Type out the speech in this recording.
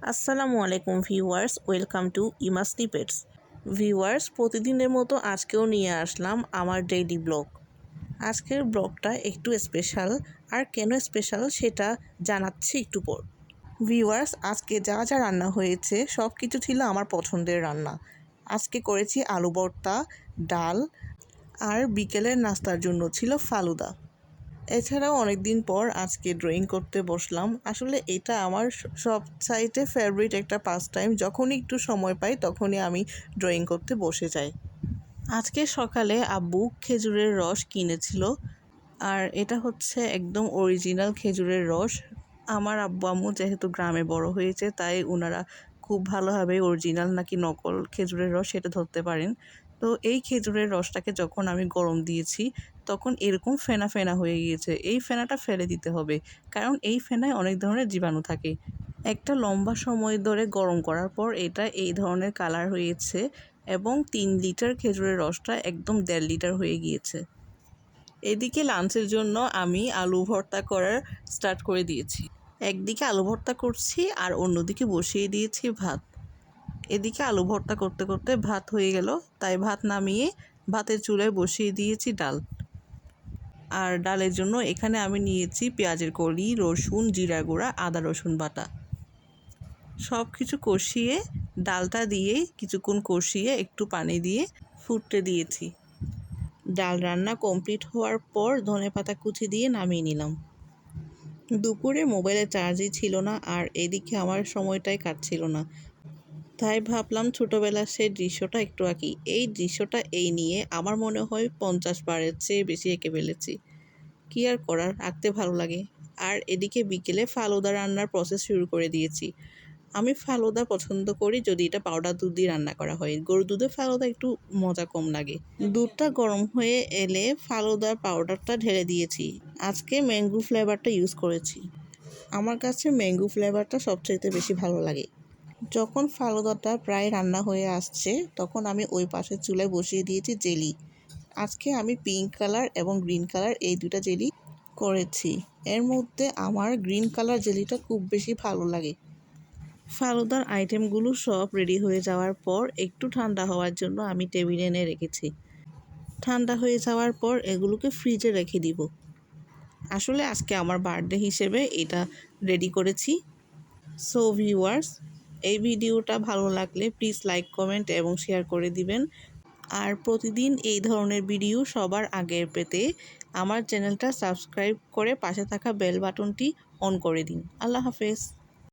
আসসালামু আলাইকুম viewers, welcome to ইমা স্নিপেটস। ভিউয়ার্স, প্রতিদিনের মতো আজকেও নিয়ে আসলাম আমার ডেইলি ব্লগ। আজকের ব্লগটা একটু স্পেশাল, আর কেন স্পেশাল সেটা জানাচ্ছি একটু পর। ভিউয়ার্স, আজকে যা যা রান্না হয়েছে সব কিছু ছিল আমার পছন্দের রান্না। আজকে করেছি আলু ভর্তা, ডাল, আর বিকেলের নাস্তার জন্য ছিল ফালুদা। এছাড়াও অনেক দিন পর আজকে ড্রয়িং করতে বসলাম। আসলে এটা আমার সবচাইতে ফেভারিট একটা পাস টাইম। যখনই একটু সময় পাই তখনই আমি ড্রয়িং করতে বসে যাই। আজকে সকালে আব্বু খেজুরের রস কিনেছিল, আর এটা হচ্ছে একদম অরিজিনাল খেজুরের রস। আমার আব্বু আম্মু যেহেতু গ্রামে বড় হয়েছে, তাই ওনারা খুব ভালোভাবে অরিজিনাল নাকি নকল খেজুরের রস সেটা ধরতে পারেন। তো এই খেজুরের রসটাকে যখন আমি গরম দিয়েছি তখন এরকম ফেনা ফেনা হয়ে গিয়েছে। এই ফেনাটা ফেলে দিতে হবে, কারণ এই ফেনায় অনেক ধরনের জীবাণু থাকে। একটা লম্বা সময় ধরে গরম করার পর এটা এই ধরনের কালার হয়েছে, এবং 3 লিটার খেজুরের রসটা একদম 1.5 লিটার হয়ে গিয়েছে। এদিকে লাঞ্চের জন্য আমি আলু ভর্তা করার স্টার্ট করে দিয়েছি। একদিকে আলু ভর্তা করছি আর অন্যদিকে বসিয়ে দিয়েছি ভাত। এদিকে আলু ভর্তা করতে করতে ভাত হয়ে গেল, তাই ভাত নামিয়ে ভাতের চুলায় বসিয়ে দিয়েছি ডাল। আর ডালের জন্য এখানে আমি নিয়েছি পেঁয়াজের কলি, রসুন, জিরা গুঁড়া, আদা রসুন বাটা। সব কিছু কষিয়ে ডালটা দিয়ে কিছুক্ষণ কষিয়ে একটু পানি দিয়ে ফুটতে দিয়েছি। ডাল রান্না কমপ্লিট হওয়ার পর ধনেপাতা কুচি দিয়ে নামিয়ে নিলাম। দুপুরে মোবাইলে চার্জই ছিল না, আর এদিকে আমার সময়টাই কাটছিল না, তাই ভাবলাম ছোটোবেলার সেই দৃশ্যটা একটু আঁকি। এই দৃশ্যটা নিয়ে আমার মনে হয় 50 বারের চেয়ে বেশি এঁকে ফেলেছি। কী আর করার, আঁকতে ভালো লাগে। আর এদিকে বিকেলে ফালুদা রান্নার প্রসেস শুরু করে দিয়েছি। আমি ফালুদা পছন্দ করি যদি এটা পাউডার দুধ দিয়ে রান্না করা হয়। গরুর দুধের ফালুদা একটু মজা কম লাগে। দুধটা গরম হয়ে এলে ফালুদার পাউডারটা ঢেলে দিয়েছি। আজকে ম্যাঙ্গো ফ্লেভারটা ইউজ করেছি। আমার কাছে ম্যাঙ্গো ফ্লেভারটা সবচাইতে বেশি ভালো লাগে। যখন ফালুদাটা প্রায় রান্না হয়ে আসছে তখন আমি ওই পাশের চুলায় বসিয়ে দিয়েছি জেলি। আজকে আমি পিঙ্ক কালার এবং গ্রিন কালার এই দুটা জেলি করেছি। এর মধ্যে আমার গ্রিন কালার জেলিটা খুব বেশি ভালো লাগে। ফালুদার আইটেমগুলো সব রেডি হয়ে যাওয়ার পর একটু ঠান্ডা হওয়ার জন্য আমি টেবিলে এনে রেখেছি। ঠান্ডা হয়ে যাওয়ার পর এগুলোকে ফ্রিজে রেখে দিব। আসলে আজকে আমার বার্থডে হিসেবে এটা রেডি করেছি। সো ভিউয়ার্স, এই ভিডিওটা ভালো লাগলে প্লিজ লাইক, কমেন্ট এবং শেয়ার করে দিবেন। আর প্রতিদিন এই ধরনের ভিডিও সবার আগে পেতে আমার চ্যানেলটা সাবস্ক্রাইব করে পাশে থাকা বেল বাটনটি অন করে দিন। আল্লাহ হাফেজ।